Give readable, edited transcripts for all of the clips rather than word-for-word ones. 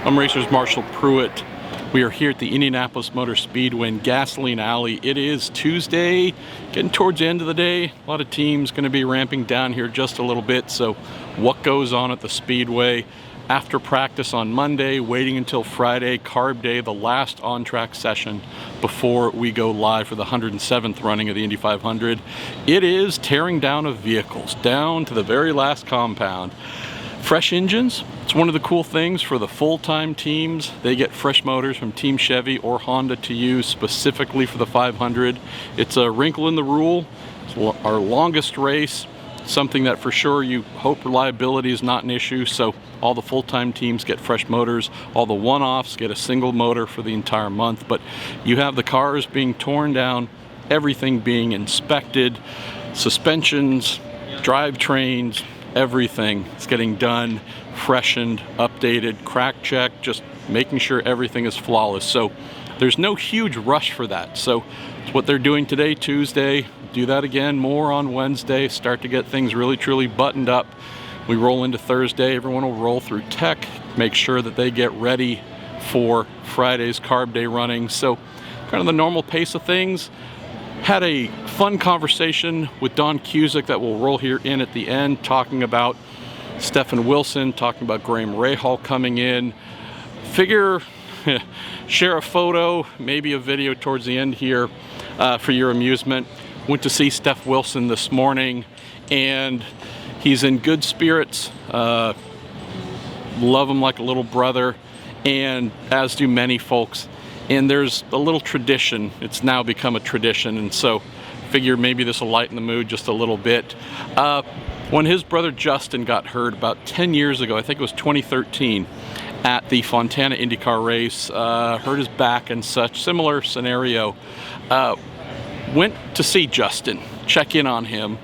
I'm Racers Marshall Pruett. We are here at the Indianapolis Motor Speedway in Gasoline Alley. It is Tuesday, getting towards the end of the day. A lot of teams going to be ramping down here just a little bit. So what goes on at the Speedway? After practice on Monday, waiting until Friday, carb day, the last on-track session before we go live for the 107th running of the Indy 500. It is tearing down of vehicles, down to the very last compound. Fresh engines, it's one of the cool things for the full-time teams. They get fresh motors from Team Chevy or Honda to use specifically for the 500. It's a wrinkle in the rule. It's our longest race, something that for sure you hope reliability is not an issue, so all the full-time teams get fresh motors. All the one-offs get a single motor for the entire month, but you have the cars being torn down, everything being inspected, suspensions, drivetrains, everything is getting done, freshened, updated, crack checked, just making sure everything is flawless. So there's no huge rush for that. So it's what they're doing today, Tuesday. Do that again more on Wednesday. Start to get things really truly buttoned up. We roll into Thursday. Everyone will roll through tech, make sure that they get ready for Friday's carb day running. So kind of the normal pace of things. Had a fun conversation with Don Cusick that we'll roll here in at the end, talking about Stefan Wilson, talking about Graham Rahal coming in. Figure share a photo, maybe a video towards the end here for your amusement. Went to see Steph Wilson this morning, and he's in good spirits. Love him like a little brother, and as do many folks. And there's a little tradition. It's now become a tradition, and so figure maybe this will lighten the mood just a little bit. When his brother Justin got hurt about 10 years ago, I think it was 2013, at the Fontana IndyCar race, hurt his back and such, similar scenario. Went to see Justin, check in on him,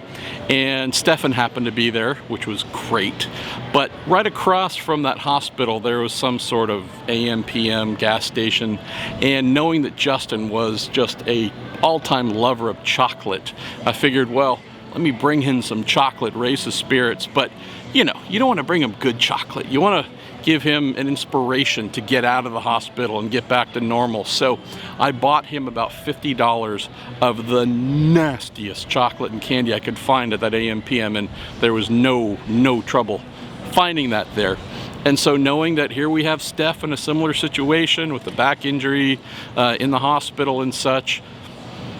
and Stefan happened to be there, which was great. But right across from that hospital, there was some sort of AM/PM gas station, and knowing that Justin was just a all-time lover of chocolate, I figured, well, let me bring him some chocolate, raise his spirits. But you know, you don't want to bring him good chocolate. You want to give him an inspiration to get out of the hospital and get back to normal. So I bought him about $50 of the nastiest chocolate and candy I could find at that AM/PM, and there was no trouble finding that there. And so knowing that here we have Steph in a similar situation with the back injury in the hospital and such,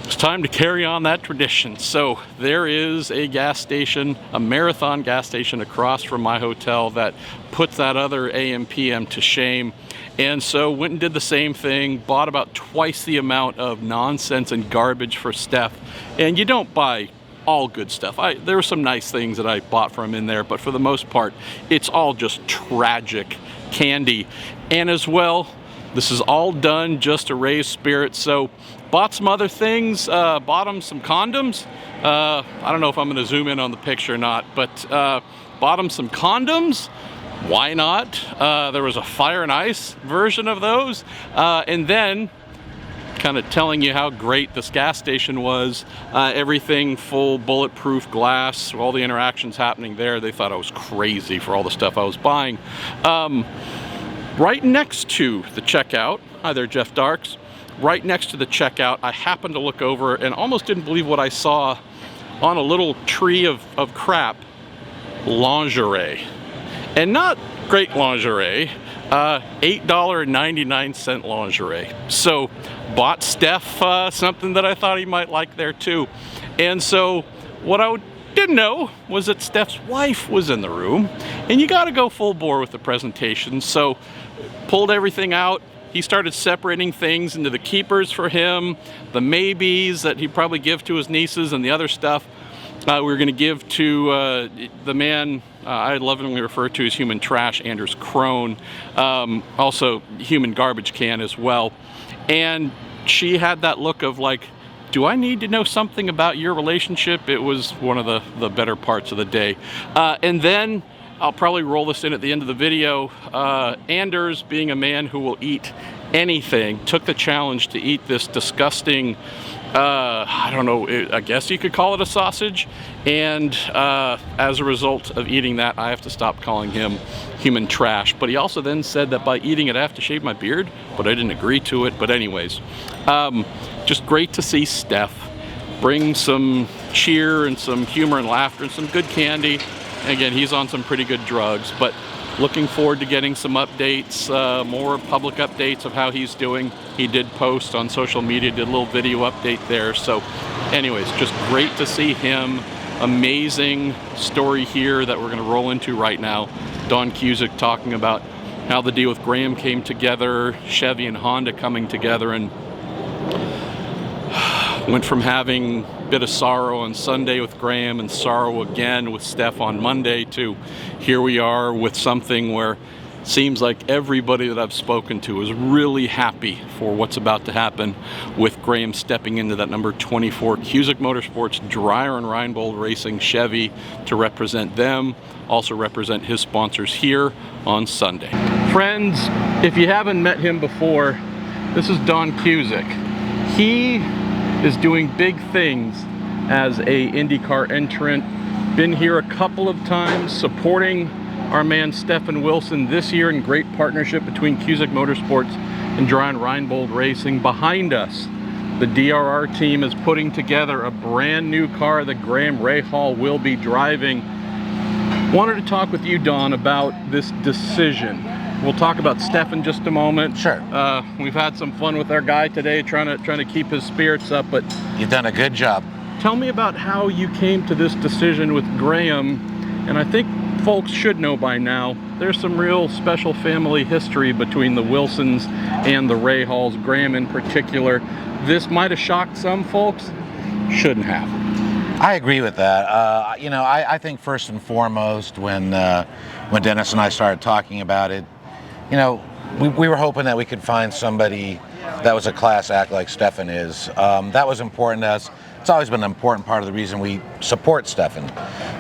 it's time to carry on that tradition. So there is a gas station, a Marathon gas station across from my hotel that puts that other AM/PM to shame. And so went and did the same thing, bought about twice the amount of nonsense and garbage for Steph. And you don't buy all good stuff. There were some nice things that I bought from in there, but for the most part, it's all just tragic candy. And as well, this is all done just to raise spirits. So bought some other things, bought him some condoms. I don't know if I'm gonna zoom in on the picture or not, but bought him some condoms. Why not? There was a fire and ice version of those. And then kind of telling you how great this gas station was. Everything full bulletproof glass, all the interactions happening there. They thought I was crazy for all the stuff I was buying. Right next to the checkout, hi there, Jeff Darks. Right next to the checkout, I happened to look over and almost didn't believe what I saw on a little tree of crap. Lingerie. And not great lingerie, $8.99 lingerie. So bought Steph something that I thought he might like there too. And so what I didn't know was that Steph's wife was in the room, and you got to go full bore with the presentation. So pulled everything out. He started separating things into the keepers for him, the maybes that he'd probably give to his nieces, and the other stuff we were going to give to the man I lovingly refer to as human trash, Anders Krone, also human garbage can as well. And she had that look of like, do I need to know something about your relationship? It was one of the better parts of the day. And then I'll probably roll this in at the end of the video. Anders, being a man who will eat anything, took the challenge to eat this disgusting I don't know, I guess you could call it a sausage, and as a result of eating that, I have to stop calling him human trash. But he also then said that by eating it I have to shave my beard, but I didn't agree to it. But anyways, just great to see Steph bring some cheer and some humor and laughter and some good candy. Again, he's on some pretty good drugs, but looking forward to getting some updates, more public updates of how he's doing. He did post on social media, did a little video update there. So anyways, just great to see him. Amazing story here that we're gonna roll into right now. Don Cusick talking about how the deal with Graham came together, Chevy and Honda coming together, and went from having a bit of sorrow on Sunday with Graham and sorrow again with Steph on Monday to here we are with something where it seems like everybody that I've spoken to is really happy for what's about to happen with Graham stepping into that number 24 Cusick Motorsports Dreyer and Reinbold Racing Chevy to represent them, also represent his sponsors here on Sunday. Friends, if you haven't met him before, this is Don Cusick. He is doing big things as a IndyCar entrant. Been here a couple of times supporting our man Stefan Wilson this year in great partnership between Cusick Motorsports and Dreyer and Reinbold Racing. Behind us, the DRR team is putting together a brand new car that Graham Rahal will be driving. Wanted to talk with you, Don, about this decision. We'll talk about Steph in just a moment. Sure. We've had some fun with our guy today, trying to keep his spirits up. But you've done a good job. Tell me about how you came to this decision with Graham. And I think folks should know by now, there's some real special family history between the Wilsons and the Rahals, Graham in particular. This might have shocked some folks, shouldn't have. I agree with that. You know, I think first and foremost, when Dennis and I started talking about it, you know, we were hoping that we could find somebody that was a class act like Stefan is. That was important to us. It's always been an important part of the reason we support Stefan.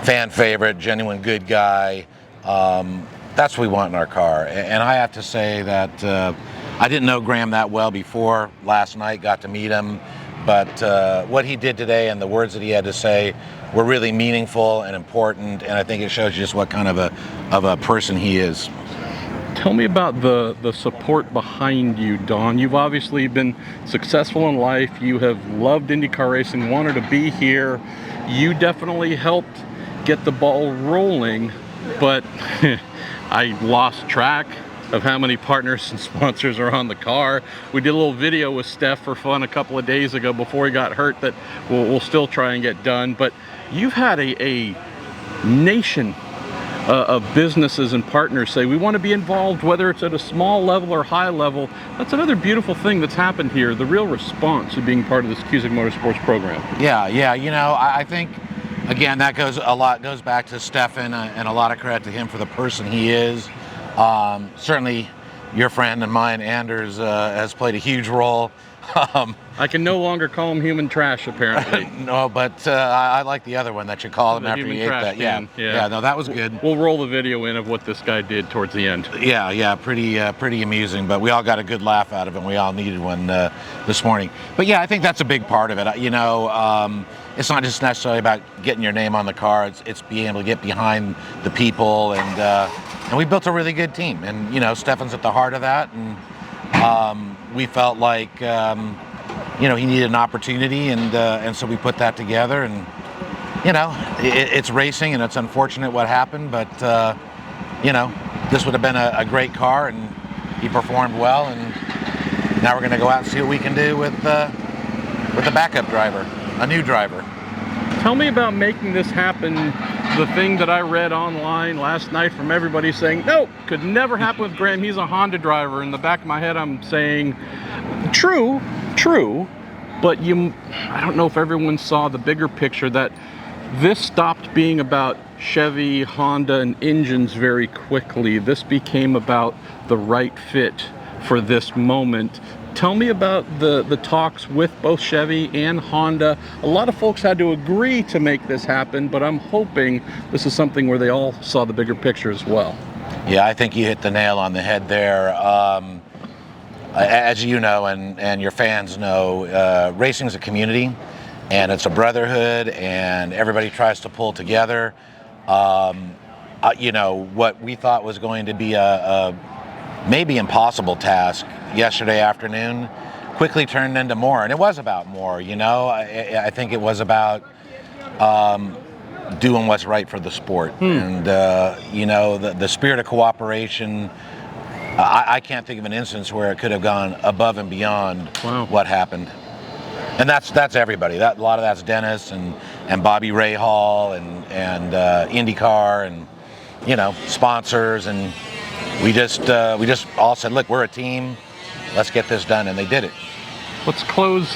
Fan favorite, genuine good guy. That's what we want in our car. And I have to say that I didn't know Graham that well before last night, got to meet him. But what he did today and the words that he had to say were really meaningful and important. And I think it shows you just what kind of a person he is. Tell me about the support behind you, Don. You've obviously been successful in life. You have loved IndyCar racing, wanted to be here. You definitely helped get the ball rolling, but I lost track of how many partners and sponsors are on the car. We did a little video with Steph for fun a couple of days ago before he got hurt that we'll still try and get done. But you've had a nation of businesses and partners say we want to be involved, whether it's at a small level or high level. That's another beautiful thing that's happened here, the real response to being part of this Cusick Motorsports program. Yeah, you know, I think, again, that goes back to Stefan, and a lot of credit to him for the person he is. Certainly your friend and mine, Anders, has played a huge role. I can no longer call him human trash, apparently. No, but I like the other one that you call him after you ate that. Yeah, no, that was good. We'll roll the video in of what this guy did towards the end. Yeah, pretty amusing, but we all got a good laugh out of it, and we all needed one this morning. But yeah, I think that's a big part of it. You know, it's not just necessarily about getting your name on the car, it's being able to get behind the people, and we built a really good team. And, you know, Stefan's at the heart of that, and we felt like, you know, he needed an opportunity, and so we put that together. And, you know, it's racing, and it's unfortunate what happened, but, you know, this would have been a great car, and he performed well, and now we're going to go out and see what we can do with the backup driver, a new driver. Tell me about making this happen. The thing that I read online last night from everybody saying, no, could never happen with Graham. He's a Honda driver. In the back of my head, I'm saying, true, but I don't know if everyone saw the bigger picture, that this stopped being about Chevy, Honda, and engines very quickly. This became about the right fit for this moment. Tell me about the talks with both Chevy and Honda. A lot of folks had to agree to make this happen, but I'm hoping this is something where they all saw the bigger picture as well. Yeah, I think you hit the nail on the head there. as you know, and your fans know, racing is a community, and it's a brotherhood, and everybody tries to pull together. You know, what we thought was going to be a maybe impossible task yesterday afternoon quickly turned into more, and it was about more. You know, I think it was about doing what's right for the sport, and you know, the spirit of cooperation. I can't think of an instance where it could have gone above and beyond what happened, and that's everybody. A lot of that's Dennis and Bobby Rahal and IndyCar, and you know, sponsors, and we just all said, look, we're a team, let's get this done, and they did it. Let's close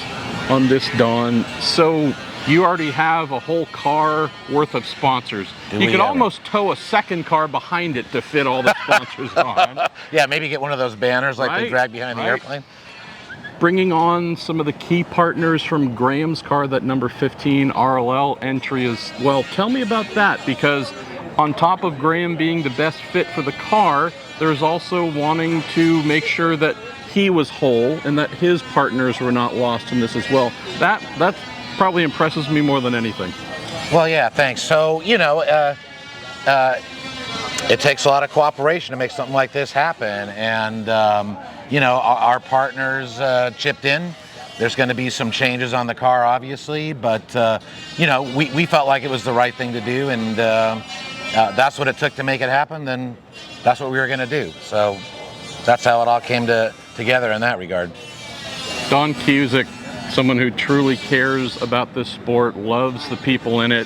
on this, Don. So you already have a whole car worth of sponsors. You could almost tow a second car behind it to fit all the sponsors on. Yeah, maybe get one of those banners like they drag behind the airplane. Bringing on some of the key partners from Graham's car, that number 15 RLL entry as well. Tell me about that, because on top of Graham being the best fit for the car, there's also wanting to make sure that he was whole and that his partners were not lost in this as well. That probably impresses me more than anything. Well, yeah, thanks. So, you know, it takes a lot of cooperation to make something like this happen, and you know, our partners chipped in. There's going to be some changes on the car, obviously, but you know, we felt like it was the right thing to do, and that's what it took to make it happen. Then that's what we were going to do. So that's how it all came together in that regard. Don Cusick, someone who truly cares about this sport, loves the people in it,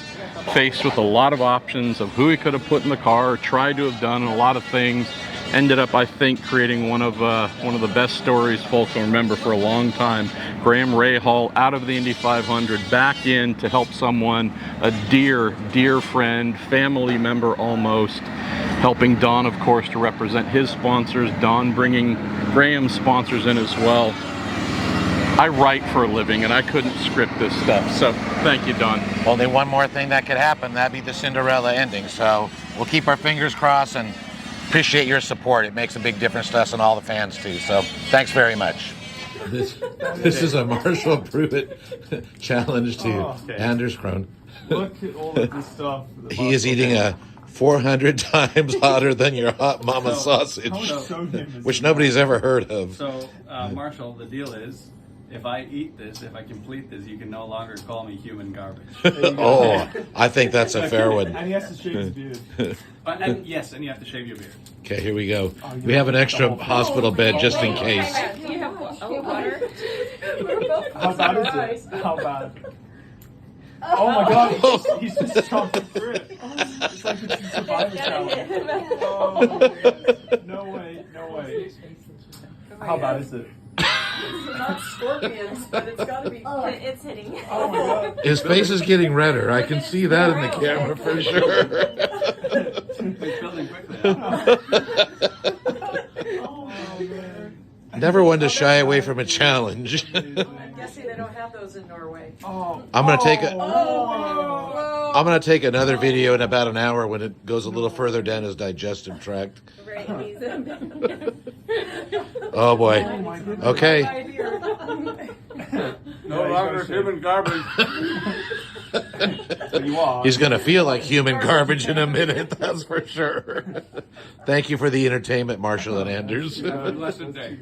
faced with a lot of options of who he could have put in the car, tried to have done a lot of things, ended up, I think, creating one of the best stories folks will remember for a long time. Graham Rahal out of the Indy 500, back in to help someone, a dear friend, family member almost, helping Don, of course, to represent his sponsors, Don bringing Graham's sponsors in as well. I write for a living, and I couldn't script this stuff, so thank you, Don. Only one more thing that could happen, that'd be the Cinderella ending, so we'll keep our fingers crossed and appreciate your support. It makes a big difference to us and all the fans too, so thanks very much. This is a Marshall Pruett challenge to Anders Krohn. Look at all of this stuff. He is eating a 400 times hotter than your hot mama sausage, which nobody's ever heard of. So, Marshall, the deal is, if I eat this, if I complete this, you can no longer call me human garbage. Oh, I think that's a fair one. And he has to shave his beard. And yes, and you have to shave your beard. Okay, here we go. We have an extra hospital bed just in case. Do you have water? How bad is it? How bad? Oh my god, he's just chopping through it. It's like it's a survival challenge. Oh, no way. How bad is it? It's not scorpions, but it's gotta be. It's hitting. Oh my god. His face is getting redder. I can see that in the camera for sure. He's building quickly. Oh man. Never one to shy away from a challenge. I'm guessing they don't have those in Norway. Oh. I'm gonna take another video in about an hour when it goes a little further down his digestive tract. Right. Oh boy. Okay. No longer human garbage. You are. He's gonna feel like human garbage in a minute, that's for sure. Thank you for the entertainment, Marshall and Anders. Have a blessed day.